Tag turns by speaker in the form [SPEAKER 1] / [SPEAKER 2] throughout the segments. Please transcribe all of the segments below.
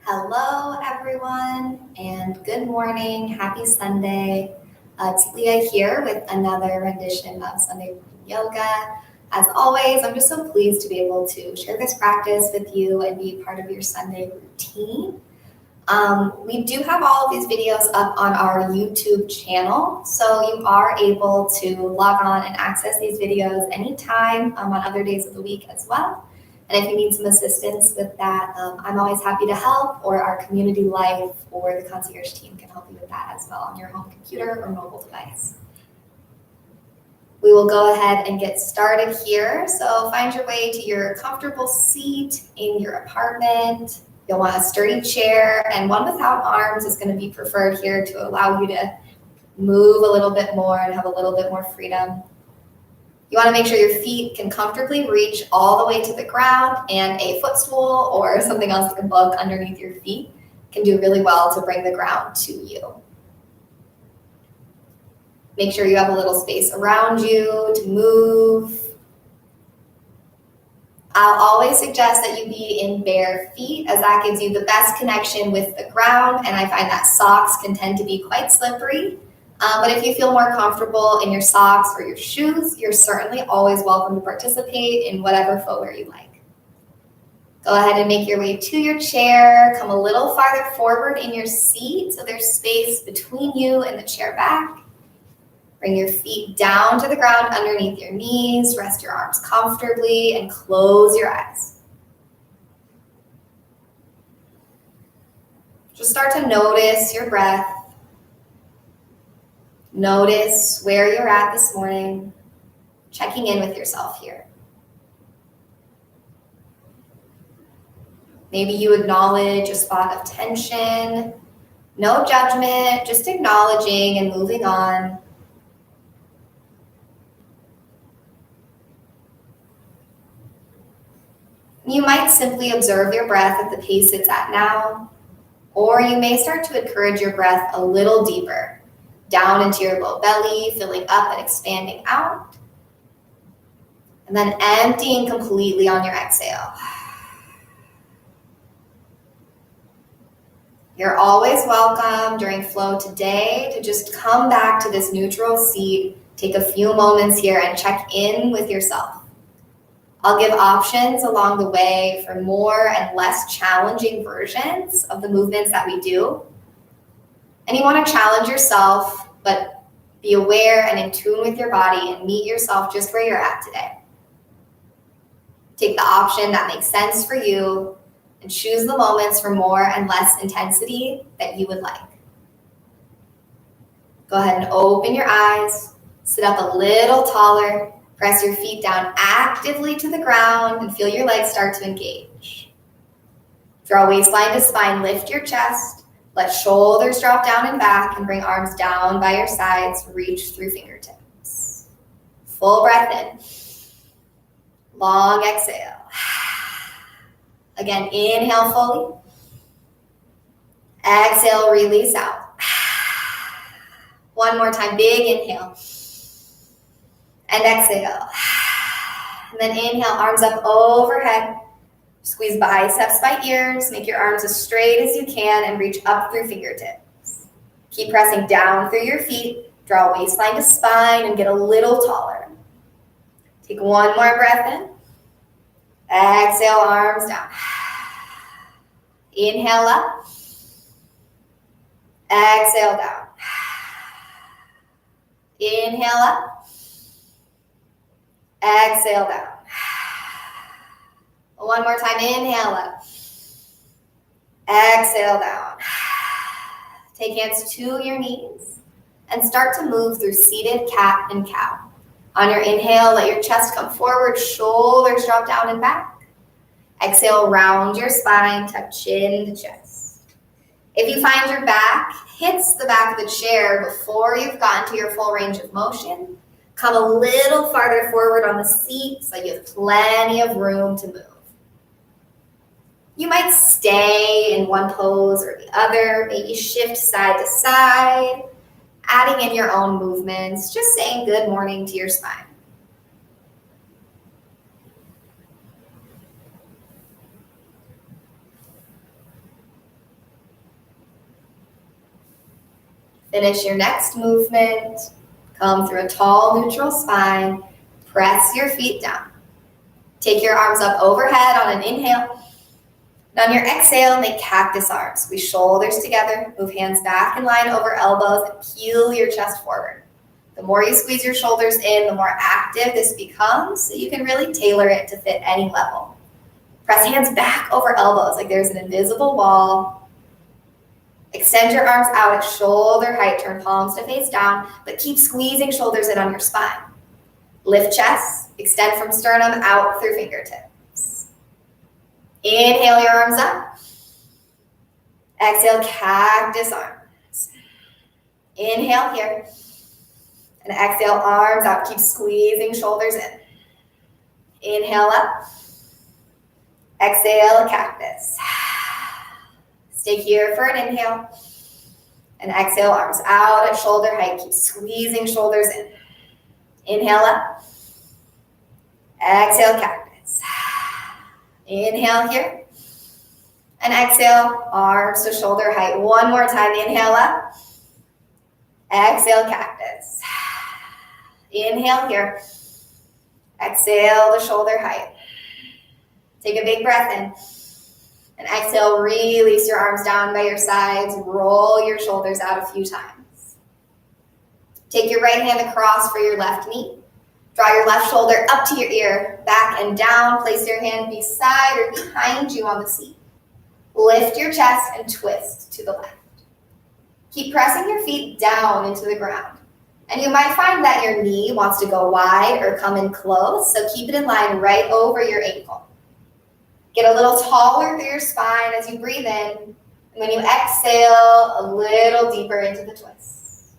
[SPEAKER 1] Hello, everyone, and good morning. Happy Sunday. It's Leah here with another rendition of Sunday Morning Yoga. As always, I'm just so pleased to be able to share this practice with you and be part of your Sunday routine. We do have all of these videos up on our YouTube channel, so you are able to log on and access these videos anytime on other days of the week as well. And if you need some assistance with that, I'm always happy to help, or our community life or the concierge team can help you with that as well on your home computer or mobile device. We will go ahead and get started here. So find your way to your comfortable seat in your apartment. You'll want a sturdy chair, and one without arms is going to be preferred here to allow you to move a little bit more and have a little bit more freedom. You want to make sure your feet can comfortably reach all the way to the ground, and a footstool or something else that can bug underneath your feet can do really well to bring the ground to you. Make sure you have a little space around you to move. I'll always suggest that you be in bare feet, as that gives you the best connection with the ground, and I find that socks can tend to be quite slippery. But if you feel more comfortable in your socks or your shoes, you're certainly always welcome to participate in whatever footwear you like. Go ahead and make your way to your chair. Come a little farther forward in your seat so there's space between you and the chair back. Bring your feet down to the ground underneath your knees. Rest your arms comfortably and close your eyes. Just start to notice your breath. Notice where you're at this morning, checking in with yourself here. Maybe you acknowledge a spot of tension. No judgment, just acknowledging and moving on. You might simply observe your breath at the pace it's at now, or you may start to encourage your breath a little deeper, down into your low belly, filling up and expanding out, and then emptying completely on your exhale. You're always welcome during flow today to just come back to this neutral seat, take a few moments here and check in with yourself. I'll give options along the way for more and less challenging versions of the movements that we do. And you want to challenge yourself, but be aware and in tune with your body and meet yourself just where you're at today. Take the option that makes sense for you and choose the moments for more and less intensity that you would like. Go ahead and open your eyes, sit up a little taller, press your feet down actively to the ground and feel your legs start to engage. Draw waistline to spine, lift your chest. Let shoulders drop down and back and bring arms down by your sides. Reach through fingertips. Full breath in. Long exhale. Again, inhale fully. Exhale, release out. One more time, big inhale. And exhale. And then inhale, arms up overhead. Squeeze biceps by ears, make your arms as straight as you can and reach up through fingertips. Keep pressing down through your feet, draw waistline to spine and get a little taller. Take one more breath in. Exhale, arms down. Inhale up. Exhale down. Inhale up. Exhale down. One more time, inhale up. Exhale down. Take hands to your knees and start to move through seated cat and cow. On your inhale, let your chest come forward, shoulders drop down and back. Exhale, round your spine, tuck chin to chest. If you find your back hits the back of the chair before you've gotten to your full range of motion, come a little farther forward on the seat so you have plenty of room to move. You might stay in one pose or the other, maybe shift side to side, adding in your own movements, just saying good morning to your spine. Finish your next movement. Come through a tall, neutral spine. Press your feet down. Take your arms up overhead on an inhale. And on your exhale, make cactus arms. Squeeze shoulders together. Move hands back in line over elbows and peel your chest forward. The more you squeeze your shoulders in, the more active this becomes, so you can really tailor it to fit any level. Press hands back over elbows like there's an invisible wall. Extend your arms out at shoulder height. Turn palms to face down, but keep squeezing shoulders in on your spine. Lift chest. Extend from sternum out through fingertips. Inhale your arms up. Exhale, cactus arms. Inhale here. And exhale, arms out. Keep squeezing shoulders in. Inhale up. Exhale, cactus. Stay here for an inhale. And exhale, arms out at shoulder height. Keep squeezing shoulders in. Inhale up. Exhale, cactus. Inhale here. And exhale, arms to shoulder height. One more time. Inhale up. Exhale, cactus. Inhale here. Exhale to shoulder height. Take a big breath in. And exhale, release your arms down by your sides. Roll your shoulders out a few times. Take your right hand across for your left knee. Draw your left shoulder up to your ear, back and down. Place your hand beside or behind you on the seat. Lift your chest and twist to the left. Keep pressing your feet down into the ground. And you might find that your knee wants to go wide or come in close, so keep it in line right over your ankle. Get a little taller through your spine as you breathe in, and when you exhale, a little deeper into the twist.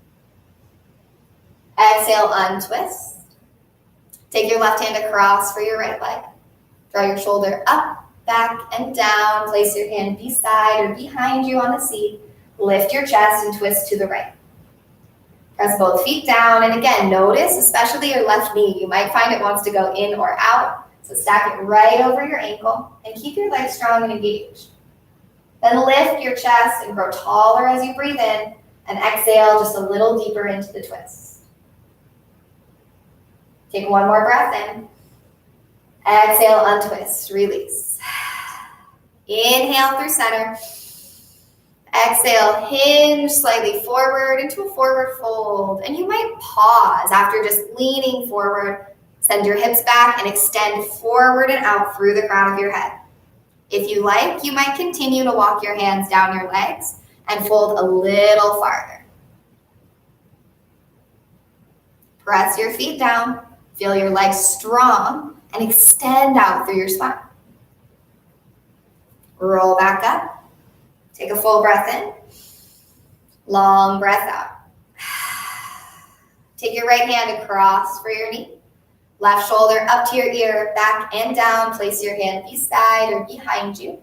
[SPEAKER 1] Exhale, untwist. Take your left hand across for your right leg. Draw your shoulder up, back, and down. Place your hand beside or behind you on the seat. Lift your chest and twist to the right. Press both feet down, and again, notice, especially your left knee, you might find it wants to go in or out, so stack it right over your ankle and keep your legs strong and engaged. Then lift your chest and grow taller as you breathe in, and exhale just a little deeper into the twist. Take one more breath in. Exhale, untwist, release. Inhale through center. Exhale, hinge slightly forward into a forward fold. And you might pause after just leaning forward. Send your hips back and extend forward and out through the crown of your head. If you like, you might continue to walk your hands down your legs and fold a little farther. Press your feet down. Feel your legs strong and extend out through your spine. Roll back up. Take a full breath in. Long breath out. Take your right hand across for your knee. Left shoulder up to your ear, back and down. Place your hand beside or behind you.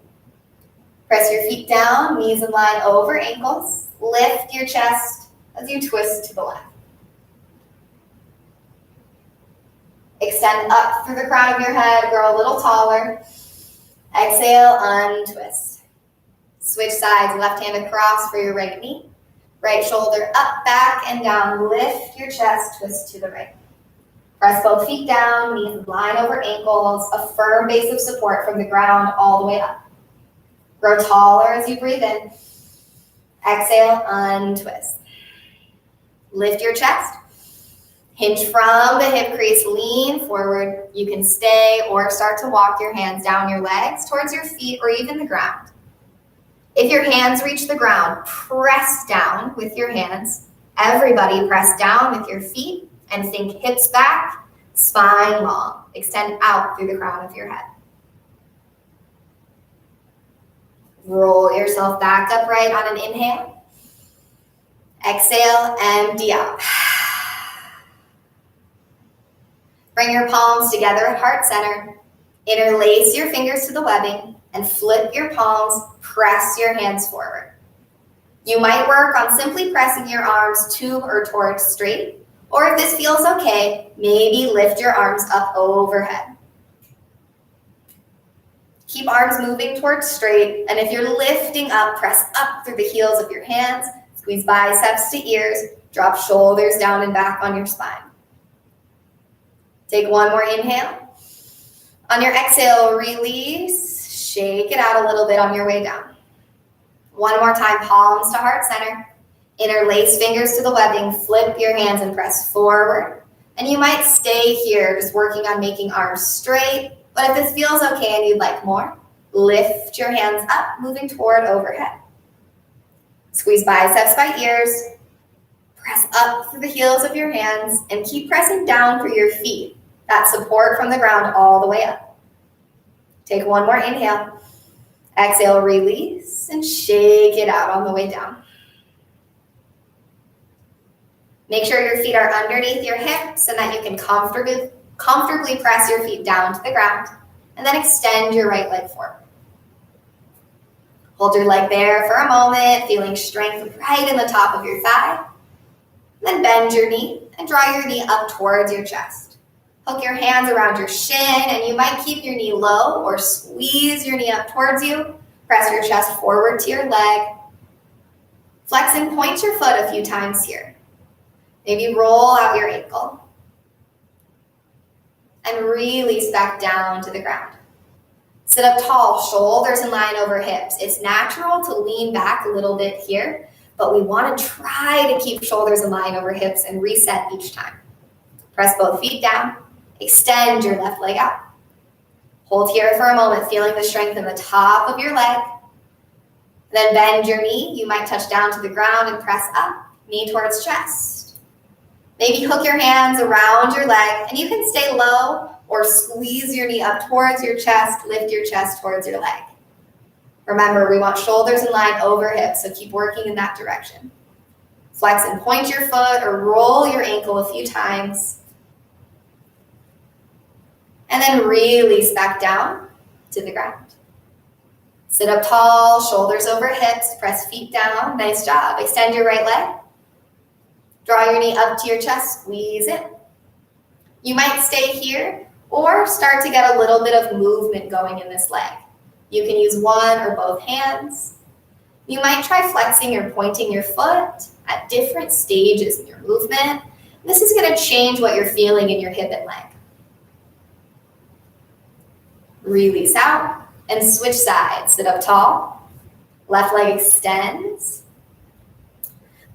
[SPEAKER 1] Press your feet down, knees in line over ankles. Lift your chest as you twist to the left. Extend up through the crown of your head, grow a little taller. Exhale, untwist. Switch sides, left hand across for your right knee. Right shoulder up, back, and down. Lift your chest, twist to the right. Press both feet down, knees in line over ankles. A firm base of support from the ground all the way up. Grow taller as you breathe in. Exhale, untwist. Lift your chest. Hinge from the hip crease, lean forward. You can stay or start to walk your hands down your legs towards your feet or even the ground. If your hands reach the ground, press down with your hands. Everybody press down with your feet and think hips back, spine long. Extend out through the crown of your head. Roll yourself back upright on an inhale. Exhale, empty out. Bring your palms together at heart center. Interlace your fingers to the webbing and flip your palms. Press your hands forward. You might work on simply pressing your arms to or towards straight, or if this feels okay, maybe lift your arms up overhead. Keep arms moving towards straight, and if you're lifting up, press up through the heels of your hands. Squeeze biceps to ears. Drop shoulders down and back on your spine. Take one more inhale. On your exhale, release. Shake it out a little bit on your way down. One more time, palms to heart center. Interlace fingers to the webbing. Flip your hands and press forward. And you might stay here just working on making arms straight. But if this feels okay and you'd like more, lift your hands up, moving toward overhead. Squeeze biceps by ears. Press up through the heels of your hands and keep pressing down through your feet. That support from the ground all the way up. Take one more inhale. Exhale, release, and shake it out on the way down. Make sure your feet are underneath your hips and that you can comfortably press your feet down to the ground. And then extend your right leg forward. Hold your leg there for a moment, feeling strength right in the top of your thigh. Then bend your knee and draw your knee up towards your chest. Hook your hands around your shin, and you might keep your knee low or squeeze your knee up towards you. Press your chest forward to your leg. Flex and point your foot a few times here. Maybe roll out your ankle. And release back down to the ground. Sit up tall, shoulders in line over hips. It's natural to lean back a little bit here, but we want to try to keep shoulders in line over hips and reset each time. Press both feet down. Extend your left leg out. Hold here for a moment, feeling the strength in the top of your leg. Then bend your knee. You might touch down to the ground and press up, knee towards chest. Maybe hook your hands around your leg, and you can stay low or squeeze your knee up towards your chest, lift your chest towards your leg. Remember, we want shoulders in line over hips, so keep working in that direction. Flex and point your foot or roll your ankle a few times. And then release back down to the ground. Sit up tall, shoulders over hips, press feet down. Nice job. Extend your right leg. Draw your knee up to your chest, squeeze it. You might stay here or start to get a little bit of movement going in this leg. You can use one or both hands. You might try flexing or pointing your foot at different stages in your movement. This is going to change what you're feeling in your hip and leg. Release out and switch sides. Sit up tall. Left leg extends.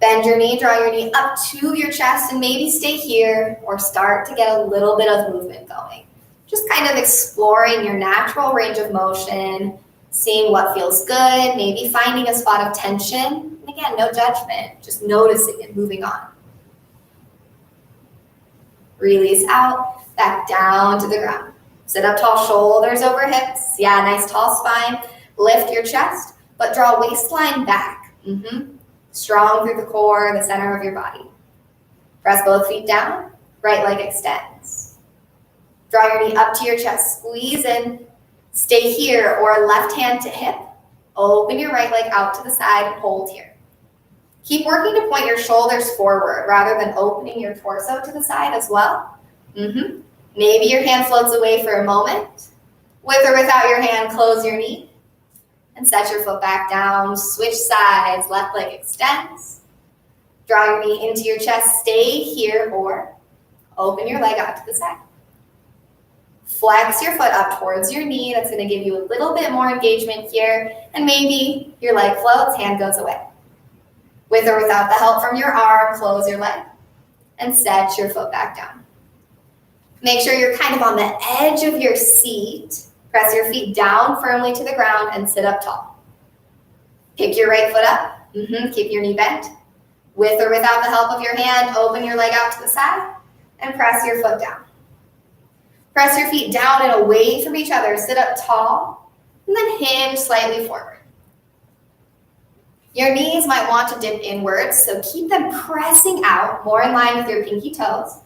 [SPEAKER 1] Bend your knee, draw your knee up to your chest, and maybe stay here or start to get a little bit of movement going. Just kind of exploring your natural range of motion, seeing what feels good, maybe finding a spot of tension. And again, no judgment, just noticing and moving on. Release out, back down to the ground. Sit up tall, shoulders over hips. Yeah, nice tall spine. Lift your chest, but draw waistline back. Strong through the core, the center of your body. Press both feet down, right leg extends. Draw your knee up to your chest, squeeze in. Stay here or left hand to hip. Open your right leg out to the side and hold here. Keep working to point your shoulders forward rather than opening your torso to the side as well. Maybe your hand floats away for a moment. With or without your hand, close your knee and set your foot back down. Switch sides, left leg extends. Draw your knee into your chest, stay here or open your leg out to the side. Flex your foot up towards your knee. That's going to give you a little bit more engagement here. And maybe your leg floats, hand goes away. With or without the help from your arm, close your leg and set your foot back down. Make sure you're kind of on the edge of your seat. Press your feet down firmly to the ground and sit up tall. Pick your right foot up. Keep your knee bent. With or without the help of your hand, open your leg out to the side and press your foot down. Press your feet down and away from each other. Sit up tall and then hinge slightly forward. Your knees might want to dip inwards, so keep them pressing out, more in line with your pinky toes.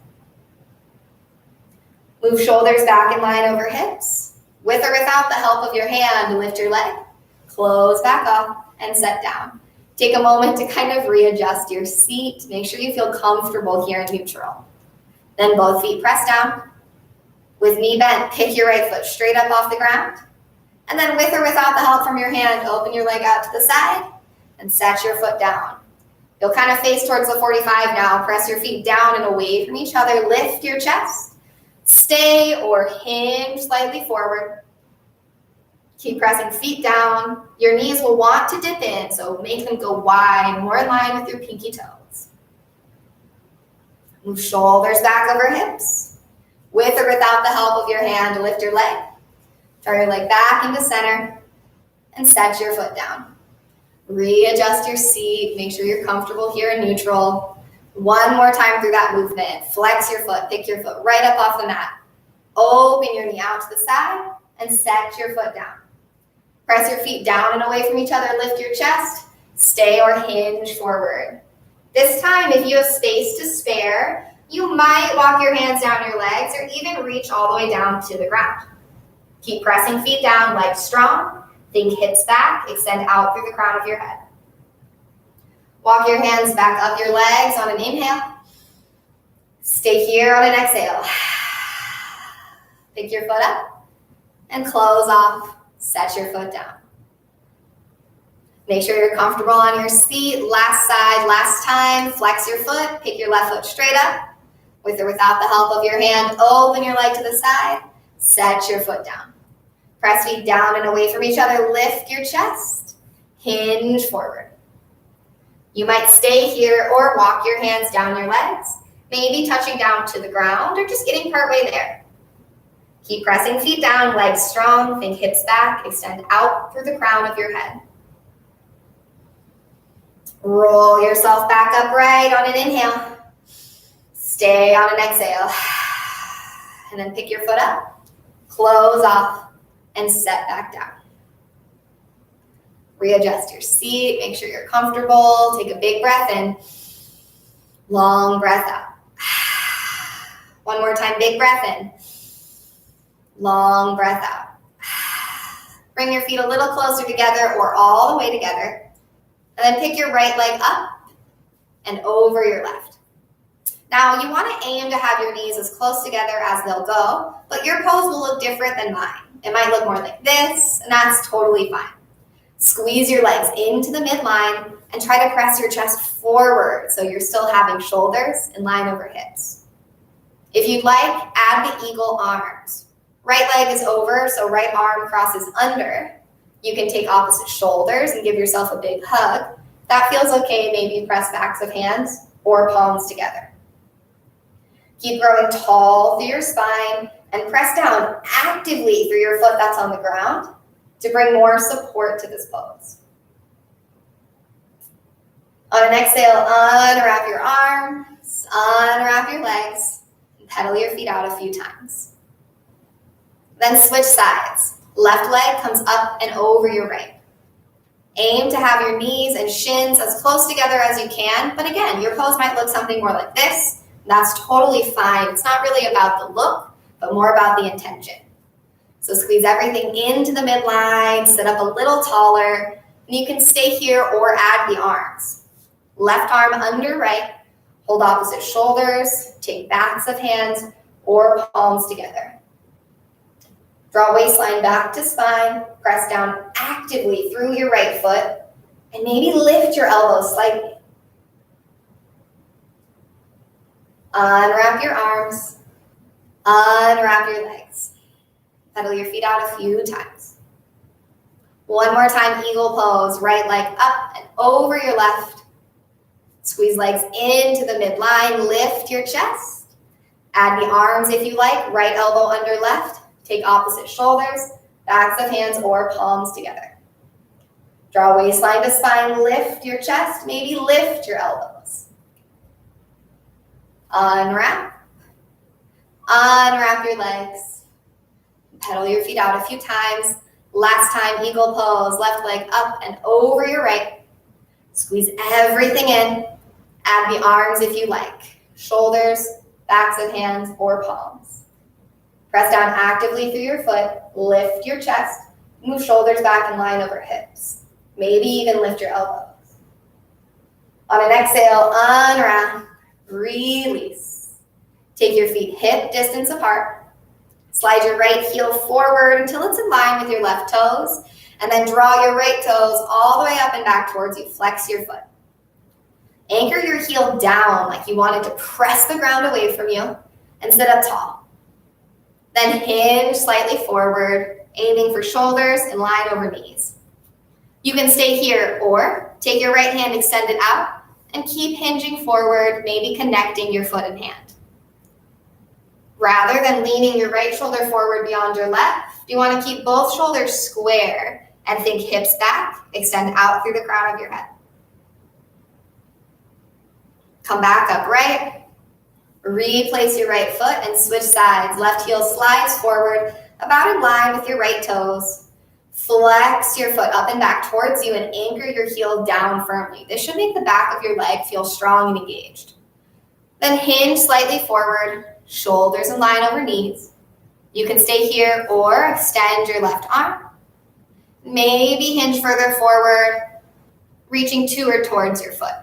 [SPEAKER 1] Move shoulders back in line over hips. With or without the help of your hand, lift your leg, close back up, and set down. Take a moment to kind of readjust your seat. Make sure you feel comfortable here in neutral. Then both feet press down. With knee bent, pick your right foot straight up off the ground. And then with or without the help from your hand, open your leg out to the side and set your foot down. You'll kind of face towards the 45 now. Press your feet down and away from each other. Lift your chest. Stay or hinge slightly forward. Keep pressing feet down. Your knees will want to dip in, so make them go wide, more in line with your pinky toes. Move shoulders back over hips. With or without the help of your hand, lift your leg. Draw your leg back into center and set your foot down. Readjust your seat. Make sure you're comfortable here in neutral. One more time through that movement. Flex your foot. Pick your foot right up off the mat. Open your knee out to the side and set your foot down. Press your feet down and away from each other. Lift your chest. Stay or hinge forward. This time, if you have space to spare, you might walk your hands down your legs or even reach all the way down to the ground. Keep pressing feet down, legs strong. Think hips back, extend out through the crown of your head. Walk your hands back up your legs on an inhale. Stay here on an exhale. Pick your foot up and close off. Set your foot down. Make sure you're comfortable on your seat. Last side, last time. Flex your foot. Pick your left foot straight up. With or without the help of your hand, open your leg to the side. Set your foot down. Press feet down and away from each other. Lift your chest. Hinge forward. You might stay here or walk your hands down your legs, maybe touching down to the ground or just getting partway there. Keep pressing feet down, legs strong. Think hips back. Extend out through the crown of your head. Roll yourself back upright on an inhale. Stay on an exhale. And then pick your foot up, close off, and set back down. Readjust your seat. Make sure you're comfortable. Take a big breath in. Long breath out. One more time, big breath in. Long breath out. Bring your feet a little closer together or all the way together. And then pick your right leg up and over your left. Now, you want to aim to have your knees as close together as they'll go, but your pose will look different than mine. It might look more like this, and that's totally fine. Squeeze your legs into the midline and try to press your chest forward so you're still having shoulders in line over hips. If you'd like, add the eagle arms. Right leg is over, so right arm crosses under. You can take opposite shoulders and give yourself a big hug. That feels okay, maybe press backs of hands or palms together. Keep growing tall through your spine and press down actively through your foot that's on the ground to bring more support to this pose. On an exhale, unwrap your arms, unwrap your legs, and pedal your feet out a few times. Then switch sides. Left leg comes up and over your right. Aim to have your knees and shins as close together as you can, but again, your pose might look something more like this. That's totally fine. It's not really about the look, but more about the intention. So squeeze everything into the midline, sit up a little taller, and you can stay here or add the arms. Left arm under right, hold opposite shoulders, take backs of hands or palms together. Draw waistline back to spine, press down actively through your right foot, and maybe lift your elbows slightly. Unwrap your arms, unwrap your legs. Pedal your feet out a few times. One more time, eagle pose. Right leg up and over your left. Squeeze legs into the midline. Lift your chest. Add the arms if you like. Right elbow under left. Take opposite shoulders, backs of hands or palms together. Draw waistline to spine. Lift your chest. Maybe lift your elbows. Unwrap. Unwrap your legs. Pedal your feet out a few times. Last time, eagle pose. Left leg up and over your right. Squeeze everything in. Add the arms if you like. Shoulders, backs of hands, or palms. Press down actively through your foot. Lift your chest. Move shoulders back in line over hips. Maybe even lift your elbows. On an exhale, unwrap. Release. Take your feet hip distance apart. Slide your right heel forward until it's in line with your left toes, and then draw your right toes all the way up and back towards you. Flex your foot. Anchor your heel down like you wanted to press the ground away from you and sit up tall. Then hinge slightly forward, aiming for shoulders in line over knees. You can stay here or take your right hand extended out and keep hinging forward, maybe connecting your foot and hand. Rather than leaning your right shoulder forward beyond your left, you want to keep both shoulders square and think hips back, extend out through the crown of your head. Come back upright. Replace your right foot and switch sides. Left heel slides forward, about in line with your right toes. Flex your foot up and back towards you and anchor your heel down firmly. This should make the back of your leg feel strong and engaged. Then hinge slightly forward, shoulders in line over knees. You can stay here or extend your left arm. Maybe hinge further forward, reaching to or towards your foot.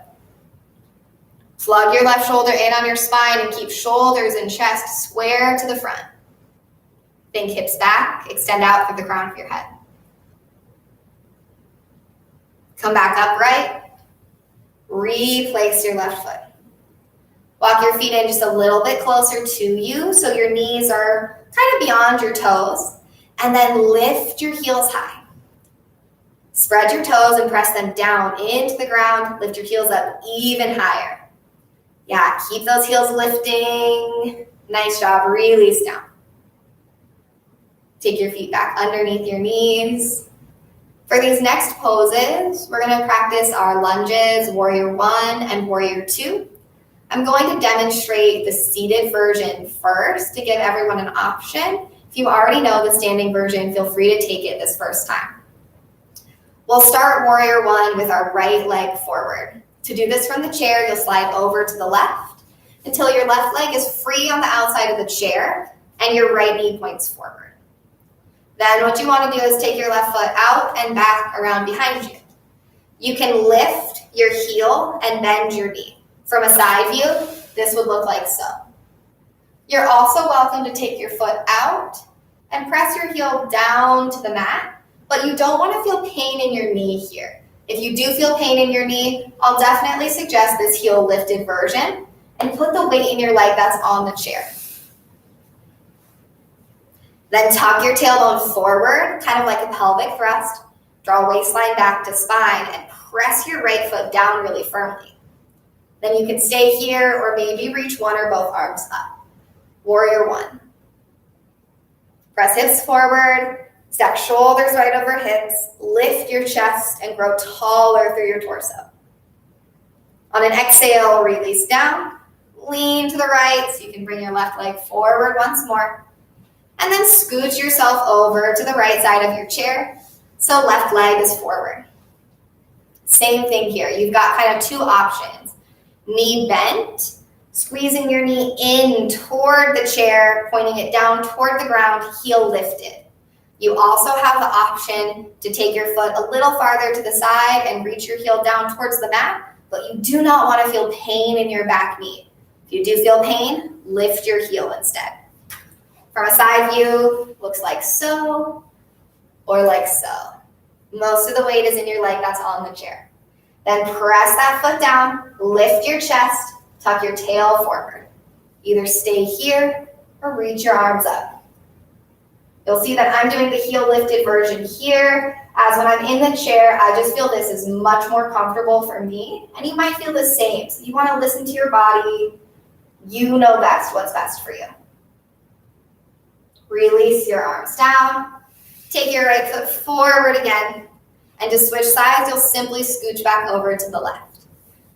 [SPEAKER 1] Plug your left shoulder in on your spine and keep shoulders and chest square to the front. Think hips back, extend out through the crown of your head. Come back upright. Replace your left foot. Walk your feet in just a little bit closer to you so your knees are kind of beyond your toes. And then lift your heels high. Spread your toes and press them down into the ground. Lift your heels up even higher. Yeah, keep those heels lifting. Nice job. Release down. Take your feet back underneath your knees. For these next poses, we're going to practice our lunges, Warrior 1 and Warrior 2. I'm going to demonstrate the seated version first to give everyone an option. If you already know the standing version, feel free to take it this first time. We'll start Warrior 1 with our right leg forward. To do this from the chair, you'll slide over to the left until your left leg is free on the outside of the chair and your right knee points forward. Then what you want to do is take your left foot out and back around behind you. You can lift your heel and bend your knee. From a side view, this would look like so. You're also welcome to take your foot out and press your heel down to the mat, but you don't want to feel pain in your knee here. If you do feel pain in your knee, I'll definitely suggest this heel lifted version and put the weight in your leg that's on the chair. Then tuck your tailbone forward, kind of like a pelvic thrust. Draw waistline back to spine and press your right foot down really firmly. Then you can stay here or maybe reach one or both arms up. Warrior 1. Press hips forward, step shoulders right over hips, lift your chest and grow taller through your torso. On an exhale, release down, lean to the right so you can bring your left leg forward once more. And then scooch yourself over to the right side of your chair so left leg is forward. Same thing here. You've got kind of two options. Knee bent, squeezing your knee in toward the chair, pointing it down toward the ground, heel lifted. You also have the option to take your foot a little farther to the side and reach your heel down towards the mat, but you do not want to feel pain in your back knee. If you do feel pain, lift your heel instead. From a side view, looks like so or like so. Most of the weight is in your leg that's on the chair. Then press that foot down, lift your chest, tuck your tail forward. Either stay here or reach your arms up. You'll see that I'm doing the heel lifted version here, as when I'm in the chair, I just feel this is much more comfortable for me, and you might feel the same. So you want to listen to your body. You know best what's best for you. Release your arms down. Take your right foot forward again. And to switch sides, you'll simply scooch back over to the left.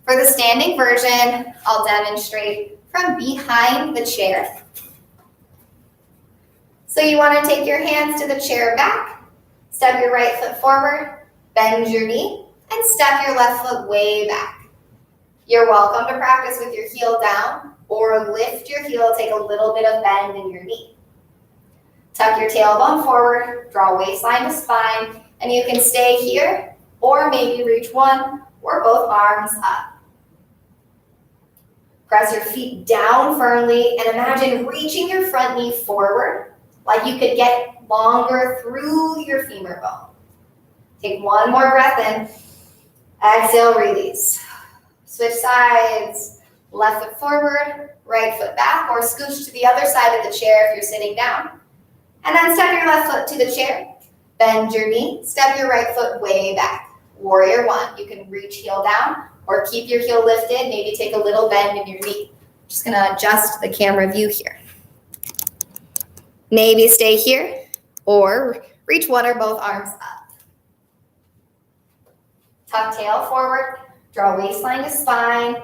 [SPEAKER 1] For the standing version, I'll demonstrate from behind the chair. So you want to take your hands to the chair back, step your right foot forward, bend your knee, and step your left foot way back. You're welcome to practice with your heel down or lift your heel, take a little bit of bend in your knee. Tuck your tailbone forward, draw waistline to spine, and you can stay here or maybe reach one or both arms up. Press your feet down firmly and imagine reaching your front knee forward like you could get longer through your femur bone. Take one more breath in. Exhale, release. Switch sides, left foot forward, right foot back, or scooch to the other side of the chair if you're sitting down. And then step your left foot to the chair, bend your knee, step your right foot way back. Warrior one, you can reach heel down or keep your heel lifted, maybe take a little bend in your knee. Just gonna adjust the camera view here. Maybe stay here or reach one or both arms up. Tuck tail forward, draw waistline to spine,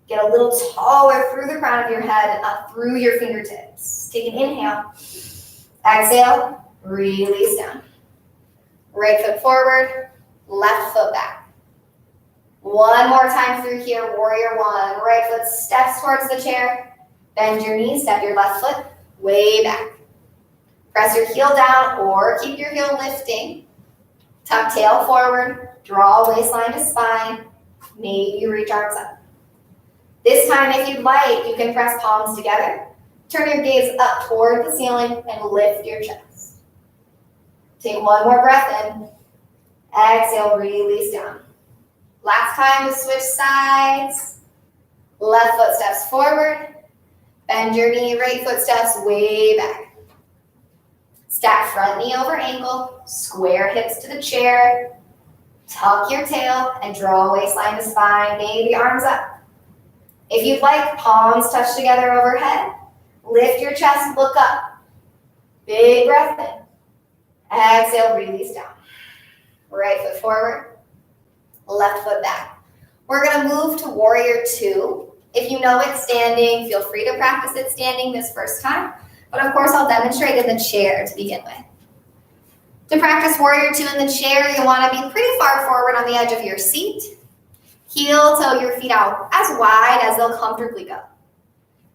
[SPEAKER 1] get a little taller through the crown of your head and up through your fingertips. Take an inhale. Exhale, release down. Right foot forward, left foot back. One more time through here, warrior one. Right foot steps towards the chair. Bend your knees, step your left foot way back. Press your heel down or keep your heel lifting. Tuck tail forward, draw waistline to spine. Maybe you reach arms up. This time, if you'd like, you can press palms together. Turn your gaze up toward the ceiling and lift your chest. Take one more breath in. Exhale, release down. Last time to switch sides. Left foot steps forward. Bend your knee, right foot steps way back. Stack front knee over ankle. Square hips to the chair. Tuck your tail and draw waistline to spine. Maybe arms up. If you'd like, palms touch together overhead. Lift your chest, look up. Big breath in. Exhale, release down. Right foot forward, left foot back. We're gonna move to warrior two. If you know it standing, feel free to practice it standing this first time. But of course, I'll demonstrate in the chair to begin with. To practice warrior two in the chair, you wanna be pretty far forward on the edge of your seat. Heel toe your feet out as wide as they'll comfortably go.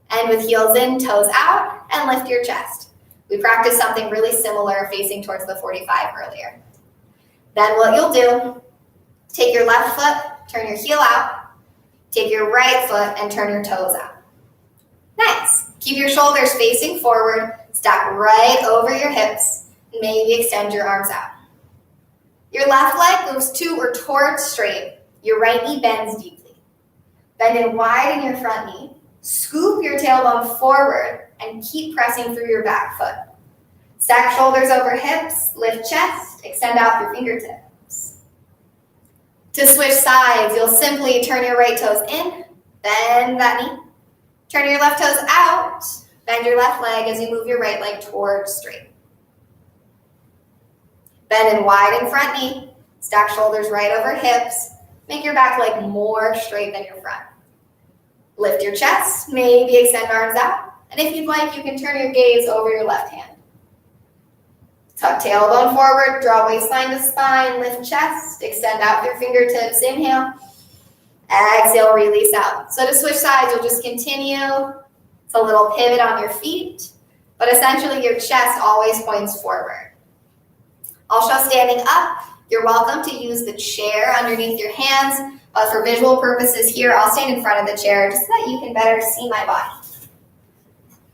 [SPEAKER 1] And with heels in, toes out, and lift your chest. We practiced something really similar facing towards the 45 earlier. Then what you'll do, take your left foot, turn your heel out, take your right foot and turn your toes out. Nice. Keep your shoulders facing forward, stack right over your hips, maybe extend your arms out. Your left leg moves to or towards straight, your right knee bends deeply. Bend and widen your front knee. Scoop your tailbone forward and keep pressing through your back foot. Stack shoulders over hips, lift chest, extend out your fingertips. To switch sides, you'll simply turn your right toes in, bend that knee. Turn your left toes out, bend your left leg as you move your right leg towards straight. Bend and widen front knee, stack shoulders right over hips, make your back leg more straight than your front. Lift your chest, maybe extend arms out, and if you'd like, you can turn your gaze over your left hand. Tuck tailbone forward, draw waistline to spine, lift chest, extend out your fingertips, inhale. Exhale, release out. So to switch sides, you'll just continue. It's a little pivot on your feet, but essentially your chest always points forward. Also standing up, you're welcome to use the chair underneath your hands. But for visual purposes here, I'll stand in front of the chair just so that you can better see my body.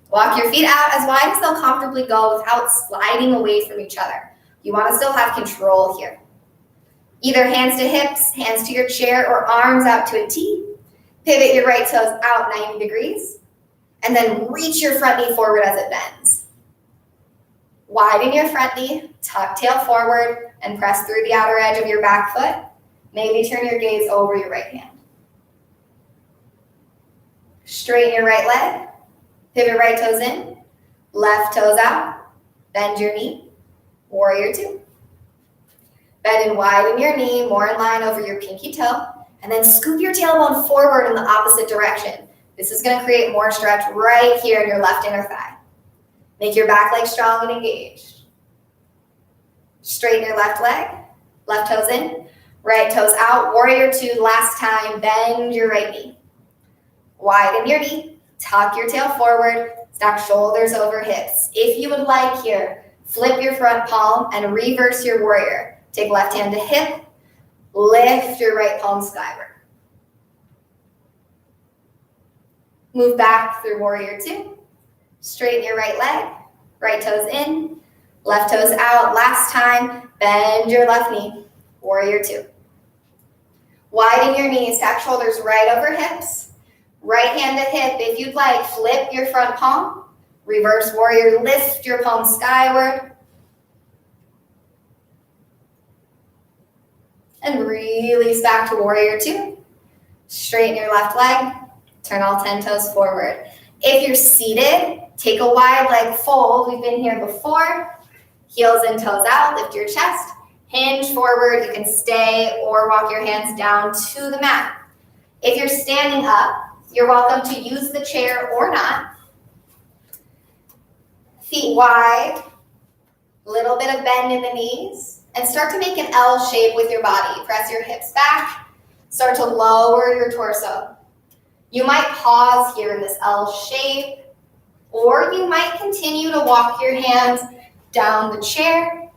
[SPEAKER 1] Walk your feet out as wide as they'll comfortably go without sliding away from each other. You want to still have control here. Either hands to hips, hands to your chair, or arms out to a T. Pivot your right toes out 90 degrees, and then reach your front knee forward as it bends. Widen your front knee, tuck tail forward, and press through the outer edge of your back foot. Maybe turn your gaze over your right hand. Straighten your right leg, pivot right toes in, left toes out, bend your knee, warrior two. Bend and widen your knee, more in line over your pinky toe, and then scoop your tailbone forward in the opposite direction. This is going to create more stretch right here in your left inner thigh. Make your back leg strong and engaged. Straighten your left leg, left toes in, right toes out, warrior two, last time, bend your right knee. Widen your knee, tuck your tail forward, stack shoulders over hips. If you would like here, flip your front palm and reverse your warrior. Take left hand to hip, lift your right palm skyward. Move back through warrior two. Straighten your right leg, right toes in, left toes out. Last time, bend your left knee, warrior two. Widen your knees, stack shoulders right over hips. Right hand to hip. If you'd like, flip your front palm. Reverse warrior, lift your palm skyward. And release back to warrior two. Straighten your left leg. Turn all 10 toes forward. If you're seated, take a wide leg fold. We've been here before. Heels and toes out. Lift your chest. Hinge forward. You can stay or walk your hands down to the mat. If you're standing up, you're welcome to use the chair or not. Feet wide. Little bit of bend in the knees. And start to make an L shape with your body. Press your hips back. Start to lower your torso. You might pause here in this L shape, or you might continue to walk your hands down the chair,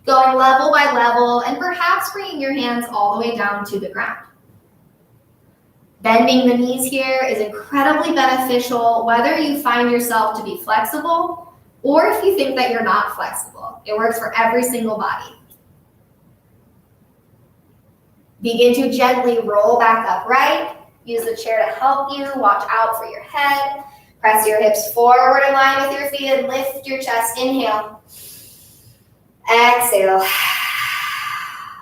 [SPEAKER 1] going level by level, and perhaps bringing your hands all the way down to the ground. Bending the knees here is incredibly beneficial, whether you find yourself to be flexible, or if you think that you're not flexible. It works for every single body. Begin to gently roll back upright. Use the chair to help you. Watch out for your head. Press your hips forward in line with your feet and lift your chest. Inhale. Exhale.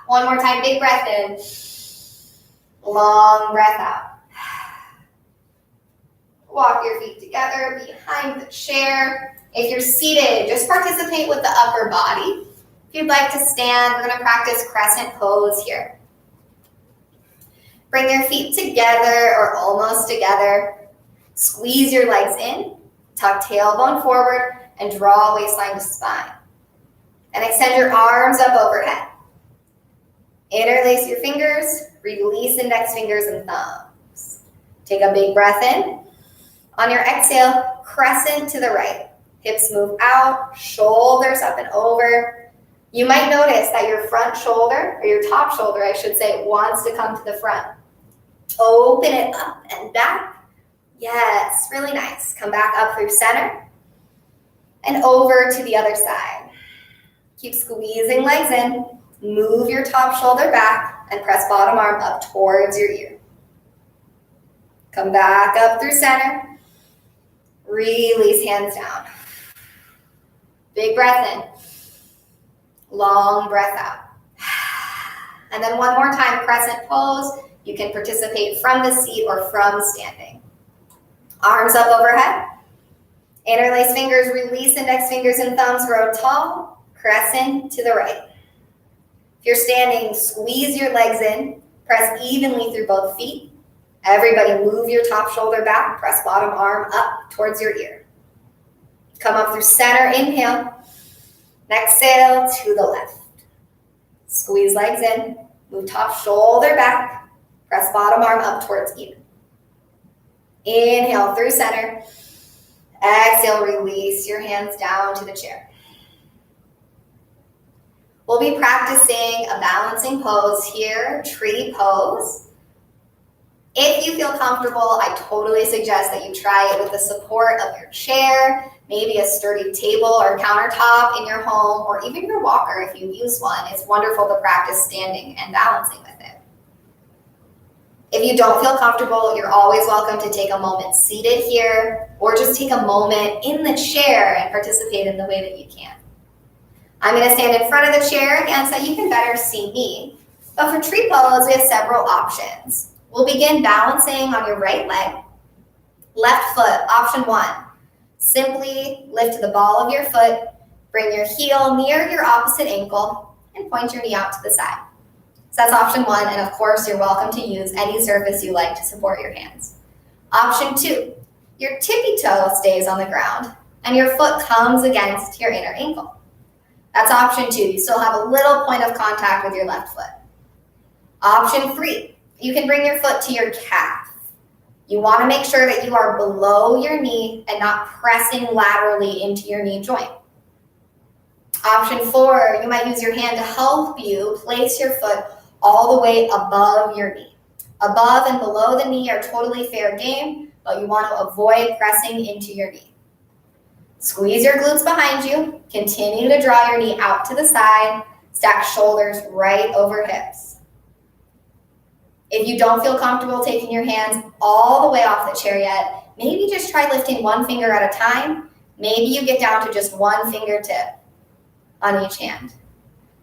[SPEAKER 1] One more time, big breath in. Long breath out. Walk your feet together behind the chair. If you're seated, just participate with the upper body. If you'd like to stand, we're going to practice crescent pose here. Bring your feet together or almost together. Squeeze your legs in, tuck tailbone forward, and draw waistline to spine. And extend your arms up overhead. Interlace your fingers, release index fingers and thumbs. Take a big breath in. On your exhale, crescent to the right. Hips move out, shoulders up and over. You might notice that your front shoulder, or your top shoulder, I should say, wants to come to the front. Open it up and back. Yes, really nice. Come back up through center and over to the other side. Keep squeezing legs in. Move your top shoulder back and press bottom arm up towards your ear. Come back up through center. Release hands down. Big breath in. Long breath out. And then one more time, crescent pose. You can participate from the seat or from standing. Arms up overhead. Interlace fingers, release index fingers and thumbs, grow tall. Crescent to the right. If you're standing, squeeze your legs in. Press evenly through both feet. Everybody move your top shoulder back. Press bottom arm up towards your ear. Come up through center, inhale. Exhale to the left. Squeeze legs in. Move top shoulder back. Press bottom arm up towards ear. Inhale through center. Exhale, release your hands down to the chair. We'll be practicing a balancing pose here, tree pose. If you feel comfortable, I totally suggest that you try it with the support of your chair, maybe a sturdy table or countertop in your home, or even your walker if you use one. It's wonderful to practice standing and balancing with it. If you don't feel comfortable, you're always welcome to take a moment seated here, or just take a moment in the chair and participate in the way that you can. I'm going to stand in front of the chair again so you can better see me. But for tree pose, we have several options. We'll begin balancing on your right leg. Left foot, option one. Simply lift the ball of your foot, bring your heel near your opposite ankle, and point your knee out to the side. So that's option one, and of course, you're welcome to use any surface you like to support your hands. Option two, your tippy toe stays on the ground, and your foot comes against your inner ankle. That's option two. You still have a little point of contact with your left foot. Option three, you can bring your foot to your calf. You want to make sure that you are below your knee and not pressing laterally into your knee joint. Option four, you might use your hand to help you place your foot all the way above your knee. Above and below the knee are totally fair game, but you want to avoid pressing into your knee. Squeeze your glutes behind you. Continue to draw your knee out to the side. Stack shoulders right over hips. If you don't feel comfortable taking your hands all the way off the chair yet, maybe just try lifting one finger at a time. Maybe you get down to just one fingertip on each hand.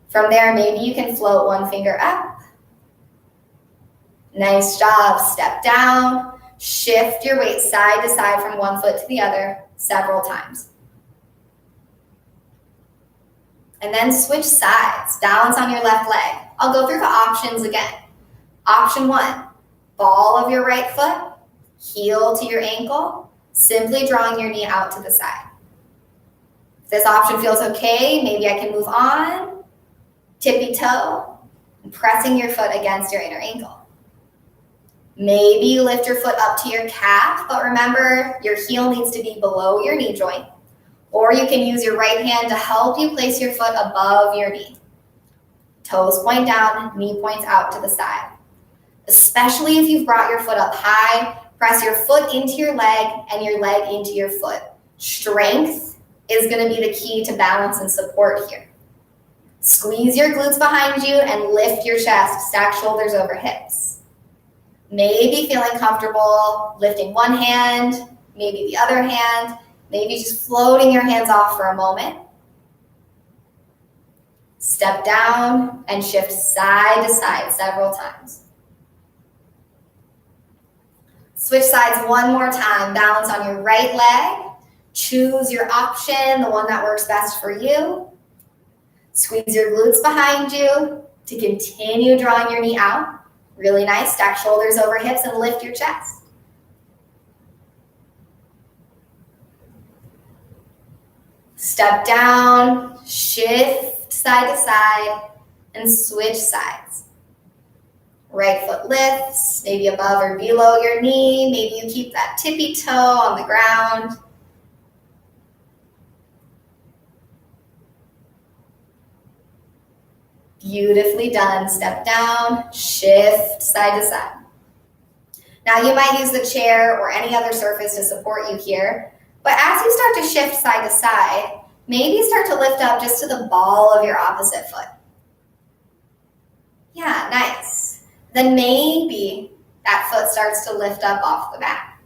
[SPEAKER 1] From there, maybe you can float one finger up. Nice job. Step down. Shift your weight side to side from one foot to the other several times. And then switch sides. Balance on your left leg. I'll go through the options again. Option 1, ball of your right foot, heel to your ankle, simply drawing your knee out to the side. If this option feels okay, maybe I can move on. Tippy toe, and pressing your foot against your inner ankle. Maybe you lift your foot up to your calf, but remember your heel needs to be below your knee joint. Or you can use your right hand to help you place your foot above your knee. Toes point down, knee points out to the side. Especially if you've brought your foot up high, press your foot into your leg and your leg into your foot. Strength is going to be the key to balance and support here. Squeeze your glutes behind you and lift your chest, stack shoulders over hips. Maybe feeling comfortable lifting one hand, maybe the other hand, maybe just floating your hands off for a moment. Step down and shift side to side several times. Switch sides one more time. Balance on your right leg. Choose your option, the one that works best for you. Squeeze your glutes behind you to continue drawing your knee out. Really nice. Stack shoulders over hips and lift your chest. Step down, shift side to side, and switch sides. Right foot lifts, maybe above or below your knee. Maybe you keep that tippy toe on the ground. Beautifully done. Step down, shift side to side. Now you might use the chair or any other surface to support you here, but as you start to shift side to side, maybe start to lift up just to the ball of your opposite foot. Yeah, nice. Then maybe that foot starts to lift up off the mat.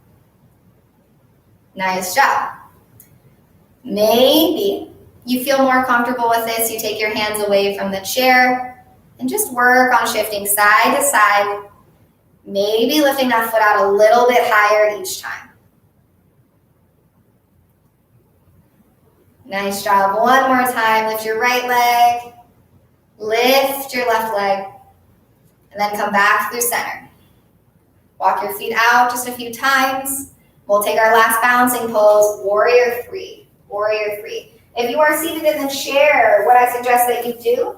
[SPEAKER 1] Nice job. Maybe you feel more comfortable with this. You take your hands away from the chair and just work on shifting side to side. Maybe lifting that foot out a little bit higher each time. Nice job. One more time. Lift your right leg. Lift your left leg. And then come back through center. Walk your feet out just a few times. We'll take our last balancing pose, warrior 3. Warrior 3. If you are seated in the chair, what I suggest that you do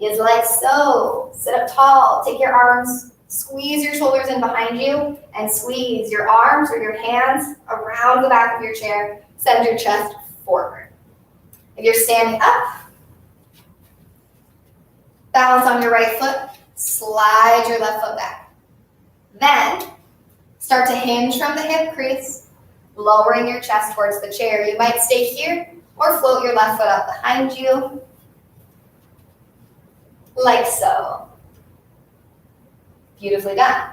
[SPEAKER 1] is like so. Sit up tall. Take your arms, squeeze your shoulders in behind you, and squeeze your arms or your hands around the back of your chair. Send your chest forward. If you're standing up, balance on your right foot. Slide your left foot back. Then, start to hinge from the hip crease, lowering your chest towards the chair. You might stay here or float your left foot up behind you, like so. Beautifully done.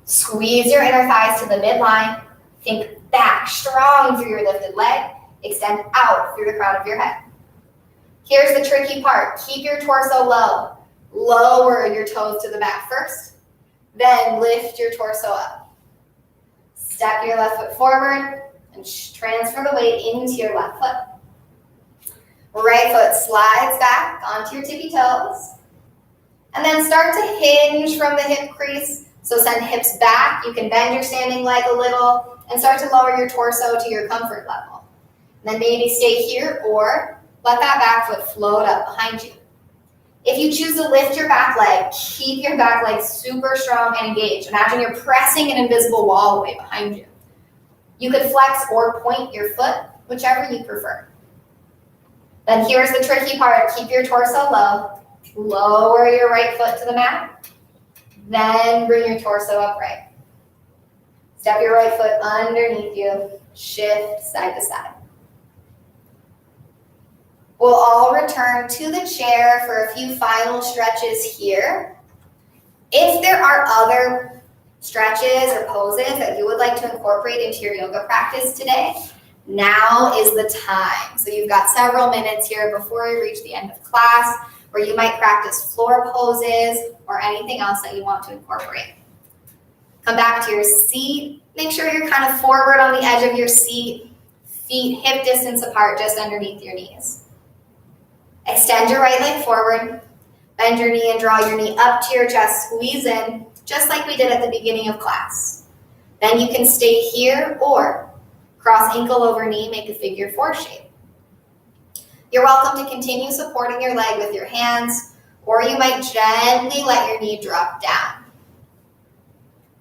[SPEAKER 1] Squeeze your inner thighs to the midline. Think back, strong through your lifted leg. Extend out through the crown of your head. Here's the tricky part. Keep your torso low. Lower your toes to the mat first, then lift your torso up. Step your left foot forward and transfer the weight into your left foot. Right foot slides back onto your tippy toes. And then start to hinge from the hip crease. So send hips back. You can bend your standing leg a little and start to lower your torso to your comfort level. And then maybe stay here or let that back foot float up behind you. If you choose to lift your back leg, keep your back leg super strong and engaged. Imagine you're pressing an invisible wall away behind you. You could flex or point your foot, whichever you prefer. Then here's the tricky part. Keep your torso low. Lower your right foot to the mat. Then bring your torso upright. Step your right foot underneath you. Shift side to side. We'll all return to the chair for a few final stretches here. If there are other stretches or poses that you would like to incorporate into your yoga practice today, now is the time. So you've got several minutes here before you reach the end of class where you might practice floor poses or anything else that you want to incorporate. Come back to your seat. Make sure you're kind of forward on the edge of your seat, feet hip distance apart just underneath your knees. Extend your right leg forward. Bend your knee and draw your knee up to your chest. Squeeze in, just like we did at the beginning of class. Then you can stay here or cross ankle over knee, make a figure four shape. You're welcome to continue supporting your leg with your hands, or you might gently let your knee drop down.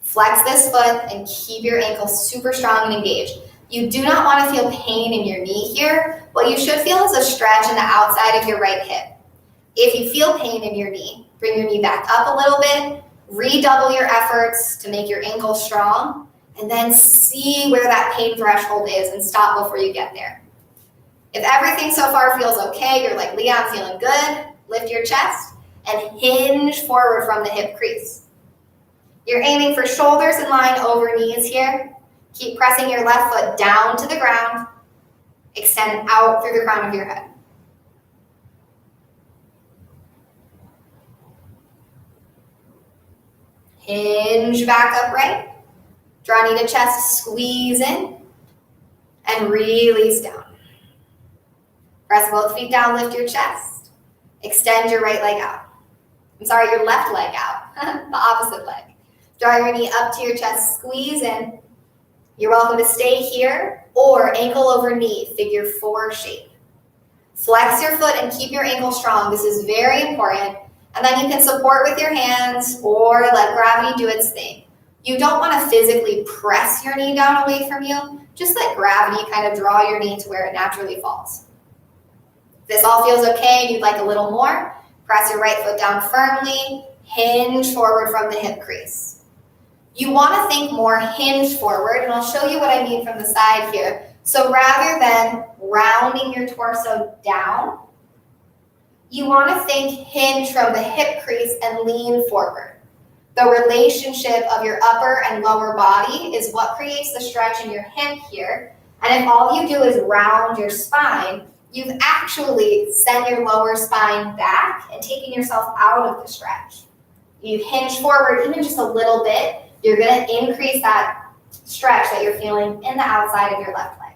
[SPEAKER 1] Flex this foot and keep your ankle super strong and engaged. You do not want to feel pain in your knee here. What you should feel is a stretch in the outside of your right hip. If you feel pain in your knee, bring your knee back up a little bit, redouble your efforts to make your ankle strong, and then see where that pain threshold is and stop before you get there. If everything so far feels okay, you're like, Leah, I'm feeling good, lift your chest and hinge forward from the hip crease. You're aiming for shoulders in line over knees here. Keep pressing your left foot down to the ground. Extend out through the crown of your head. Hinge back upright. Draw knee to chest, squeeze in, and release down. Press both feet down, lift your chest. Extend your right leg out. Your left leg out, the opposite leg. Draw your knee up to your chest, squeeze in. You're welcome to stay here or ankle over knee, figure four shape. Flex your foot and keep your ankle strong. This is very important. And then you can support with your hands or let gravity do its thing. You don't want to physically press your knee down away from you. Just let gravity kind of draw your knee to where it naturally falls. If this all feels okay and you'd like a little more, press your right foot down firmly, hinge forward from the hip crease. You want to think more hinge forward, and I'll show you what I mean from the side here. So rather than rounding your torso down, you want to think hinge from the hip crease and lean forward. The relationship of your upper and lower body is what creates the stretch in your hip here. And if all you do is round your spine, you've actually sent your lower spine back and taken yourself out of the stretch. You hinge forward even just a little bit, you're going to increase that stretch that you're feeling in the outside of your left leg.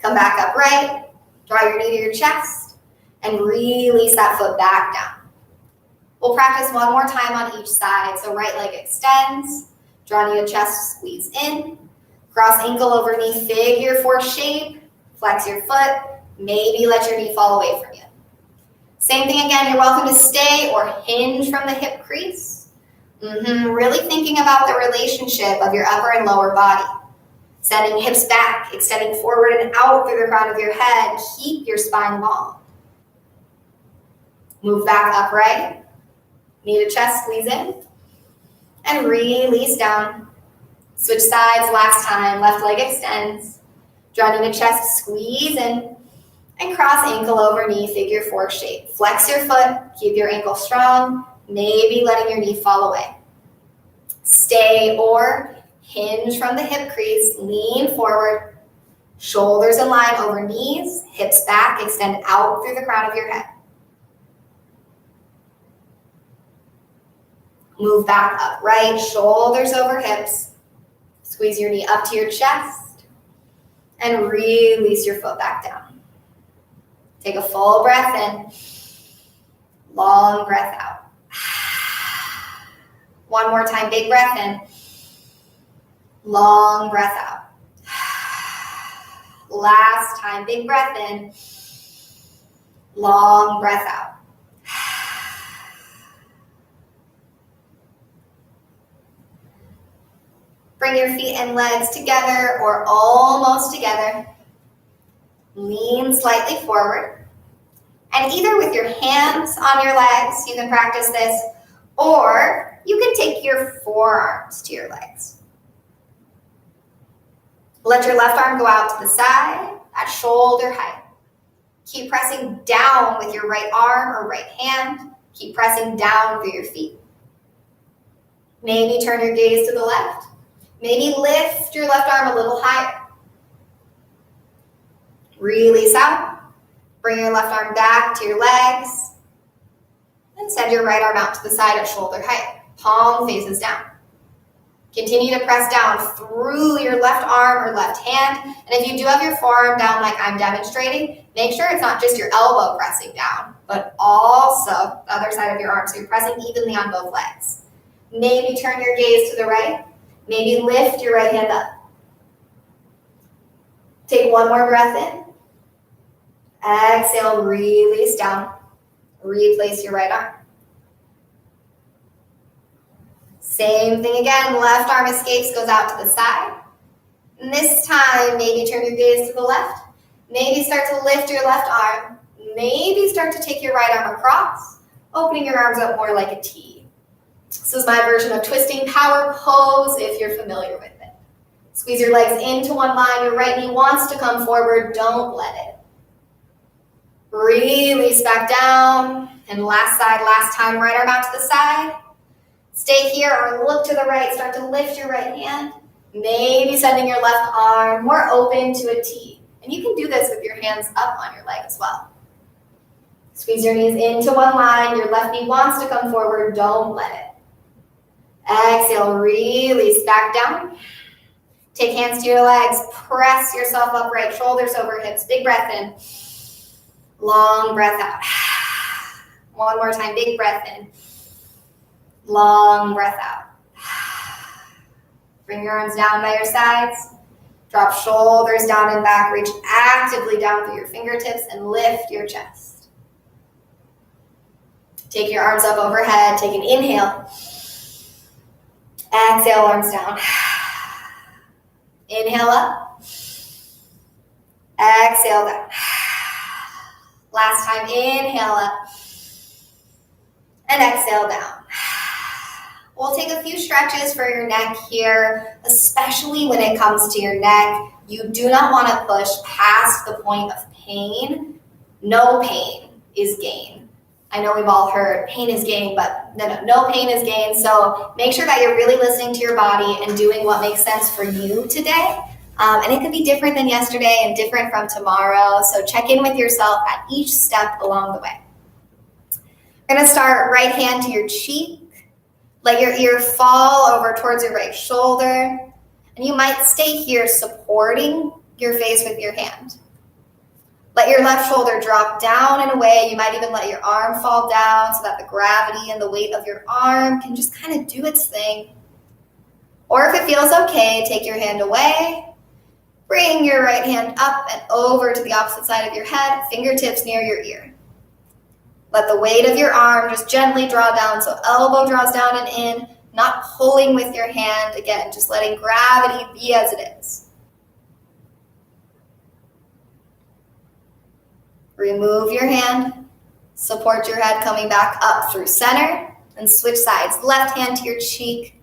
[SPEAKER 1] Come back upright, draw your knee to your chest, and release that foot back down. We'll practice one more time on each side. So right leg extends, draw knee to chest, squeeze in, cross ankle over knee, figure four shape, flex your foot, maybe let your knee fall away from you. Same thing again, you're welcome to stay or hinge from the hip crease. Really thinking about the relationship of your upper and lower body. Sending hips back, extending forward and out through the crown of your head. Keep your spine long. Move back upright. Knee to chest, squeeze in. And release down. Switch sides last time. Left leg extends. Draw knee to chest, squeeze in. And cross ankle over knee, figure four shape. Flex your foot, keep your ankle strong. Maybe letting your knee fall away. Stay or hinge from the hip crease, lean forward, shoulders in line over knees, hips back, extend out through the crown of your head. Move back upright, shoulders over hips, squeeze your knee up to your chest, and release your foot back down. Take a full breath in, long breath out. One more time, big breath in. Long breath out. Last time, big breath in. Long breath out. Bring your feet and legs together or almost together. Lean slightly forward. And either with your hands on your legs, you can practice this, or you can take your forearms to your legs. Let your left arm go out to the side at shoulder height. Keep pressing down with your right arm or right hand. Keep pressing down through your feet. Maybe turn your gaze to the left. Maybe lift your left arm a little higher. Release out. Bring your left arm back to your legs. And send your right arm out to the side at shoulder height. Palm faces down. Continue to press down through your left arm or left hand. And if you do have your forearm down like I'm demonstrating, make sure it's not just your elbow pressing down, but also the other side of your arm. So you're pressing evenly on both legs. Maybe turn your gaze to the right. Maybe lift your right hand up. Take one more breath in. Exhale, release down. Replace your right arm. Same thing again, left arm escapes, goes out to the side. And this time, maybe turn your gaze to the left. Maybe start to lift your left arm. Maybe start to take your right arm across, opening your arms up more like a T. This is my version of twisting power pose if you're familiar with it. Squeeze your legs into one line. Your right knee wants to come forward. Don't let it. Release back down. And last side, last time, right arm out to the side. Stay here or look to the right. Start to lift your right hand. Maybe sending your left arm more open to a T. And you can do this with your hands up on your leg as well. Squeeze your knees into one line. Your left knee wants to come forward. Don't let it. Exhale, release back down. Take hands to your legs. Press yourself upright. Shoulders over hips. Big breath in. Long breath out. One more time. Big breath in. Long breath out. Bring your arms down by your sides. Drop shoulders down and back. Reach actively down through your fingertips and lift your chest. Take your arms up overhead. Take an inhale. Exhale, arms down. Inhale up. Exhale down. Last time, inhale up. And exhale down. We'll take a few stretches for your neck here, especially when it comes to your neck. You do not want to push past the point of pain. No pain is gain. I know we've all heard pain is gain, but no pain is gain. So make sure that you're really listening to your body and doing what makes sense for you today. And it could be different than yesterday and different from tomorrow. So check in with yourself at each step along the way. We're going to start right hand to your cheek. Let your ear fall over towards your right shoulder. And you might stay here supporting your face with your hand. Let your left shoulder drop down and away. You might even let your arm fall down so that the gravity and the weight of your arm can just kind of do its thing. Or if it feels okay, take your hand away. Bring your right hand up and over to the opposite side of your head, fingertips near your ear. Let the weight of your arm just gently draw down, so elbow draws down and in, not pulling with your hand. Again, just letting gravity be as it is. Remove your hand, support your head coming back up through center, and switch sides. Left hand to your cheek,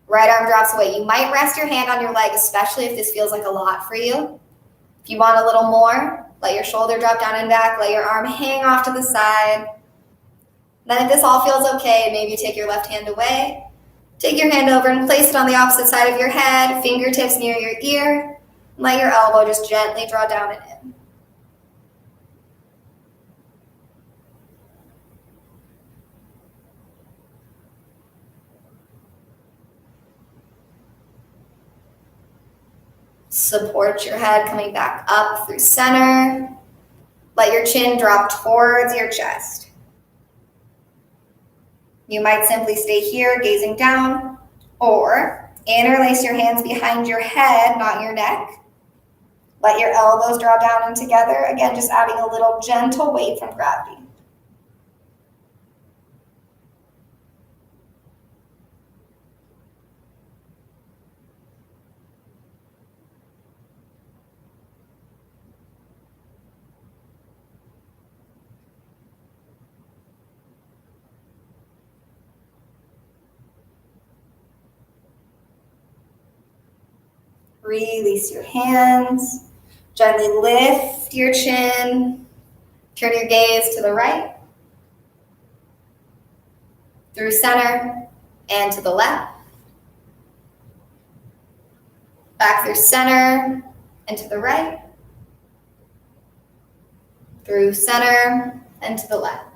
[SPEAKER 1] right arm drops away. You might rest your hand on your leg, especially if this feels like a lot for you. If you want a little more, let your shoulder drop down and back. Let your arm hang off to the side. Then if this all feels okay, maybe take your left hand away. Take your hand over and place it on the opposite side of your head, fingertips near your ear. Let your elbow just gently draw down and in. Support your head coming back up through center. Let your chin drop towards your chest. You might simply stay here gazing down, or interlace your hands behind your head, not your neck. Let your elbows draw down and together. Again, just adding a little gentle weight from gravity. Release your hands. Gently lift your chin. Turn your gaze to the right, through center, and to the left. Back through center and to the right. Through center and to the left.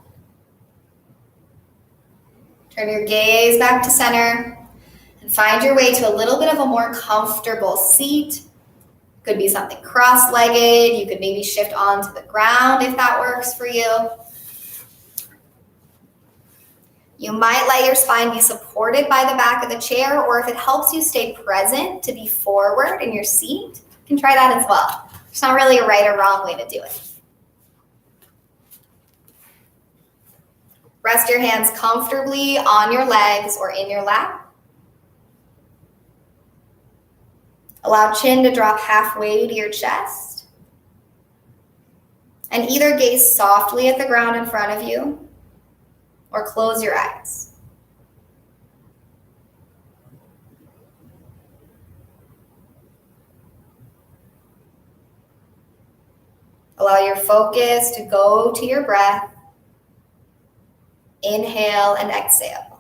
[SPEAKER 1] Turn your gaze back to center and find your way to a little bit of a more comfortable seat. Could be something cross-legged. You could maybe shift onto the ground if that works for you. You might let your spine be supported by the back of the chair, or if it helps you stay present to be forward in your seat, you can try that as well. There's not really a right or wrong way to do it. Rest your hands comfortably on your legs or in your lap. Allow chin to drop halfway to your chest. And either gaze softly at the ground in front of you or close your eyes. Allow your focus to go to your breath. Inhale and exhale.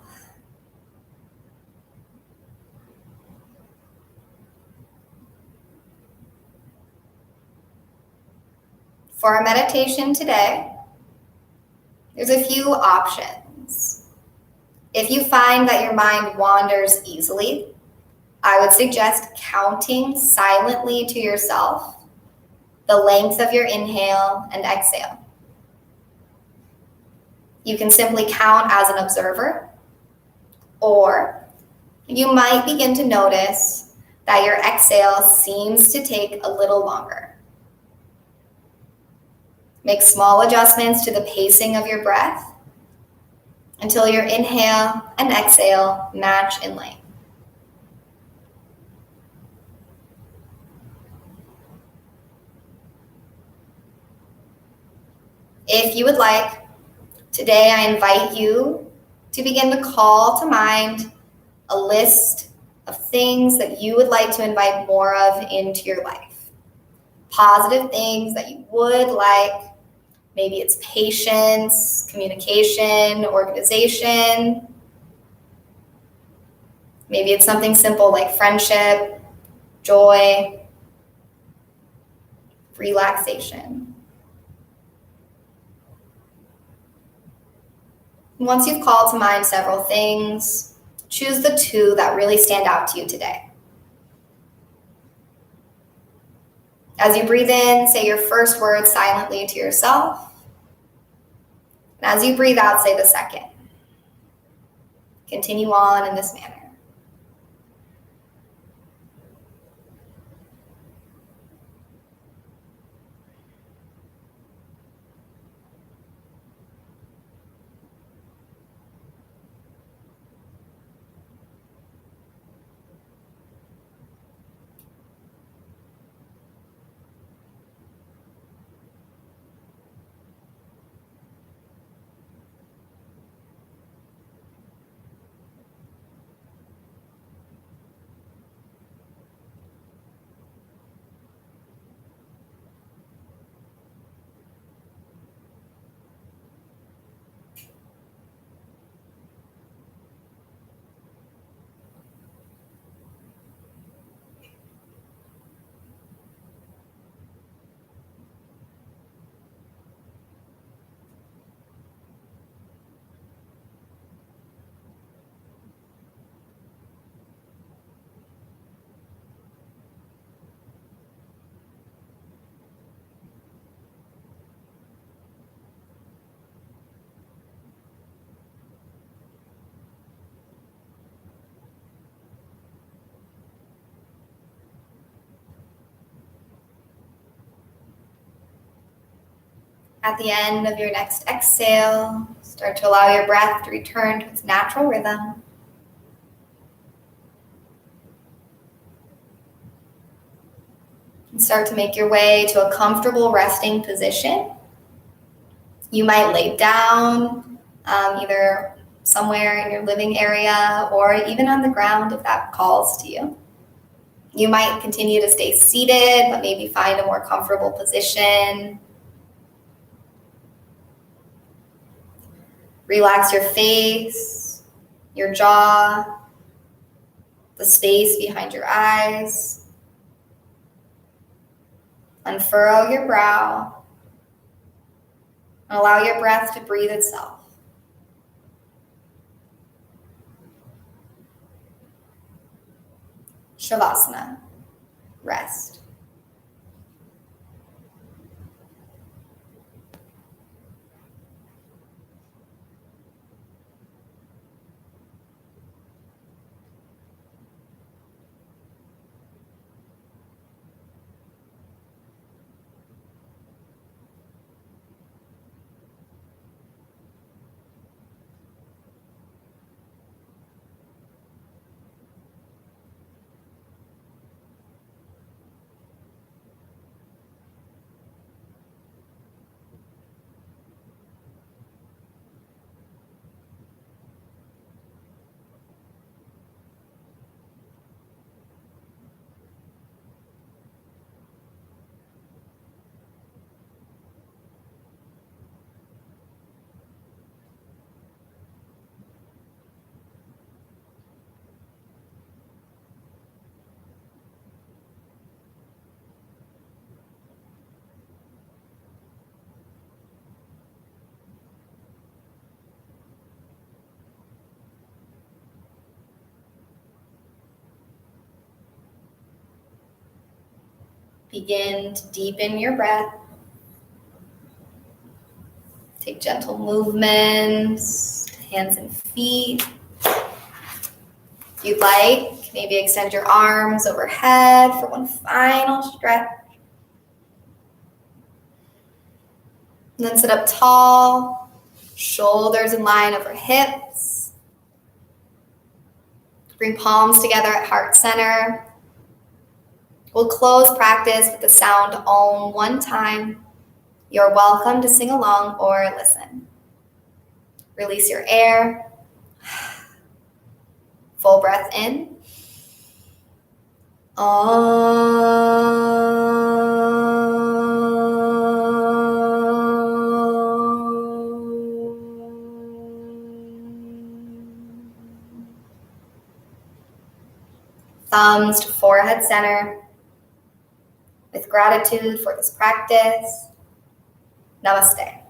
[SPEAKER 1] For our meditation today, there's a few options. If you find that your mind wanders easily, I would suggest counting silently to yourself the length of your inhale and exhale. You can simply count as an observer, or you might begin to notice that your exhale seems to take a little longer. Make small adjustments to the pacing of your breath until your inhale and exhale match in length. If you would like, today I invite you to begin to call to mind a list of things that you would like to invite more of into your life. Positive things that you would like. Maybe it's patience, communication, organization. Maybe it's something simple like friendship, joy, relaxation. Once you've called to mind several things, choose the two that really stand out to you today. As you breathe in, say your first word silently to yourself. And as you breathe out, say the second. Continue on in this manner. At the end of your next exhale, start to allow your breath to return to its natural rhythm. And start to make your way to a comfortable resting position. You might lay down, either somewhere in your living area or even on the ground if that calls to you. You might continue to stay seated, but maybe find a more comfortable position. Relax your face, your jaw, the space behind your eyes. Unfurrow your brow. And allow your breath to breathe itself. Shavasana. Rest. Begin to deepen your breath. Take gentle movements, hands and feet. If you'd like, maybe extend your arms overhead for one final stretch. And then sit up tall, shoulders in line over hips. Bring palms together at heart center. We'll close practice with the sound Om one time. You're welcome to sing along or listen. Release your air. Full breath in. Thumbs to forehead center. With gratitude for this practice, namaste.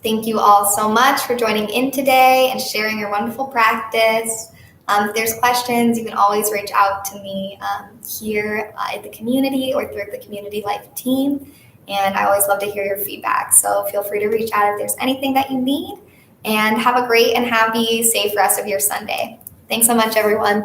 [SPEAKER 1] Thank you all so much for joining in today and sharing your wonderful practice. If there's questions, you can always reach out to me here at the community or through the Community Life team. And I always love to hear your feedback. So feel free to reach out if there's anything that you need. And have a great and happy, safe rest of your Sunday. Thanks so much, everyone.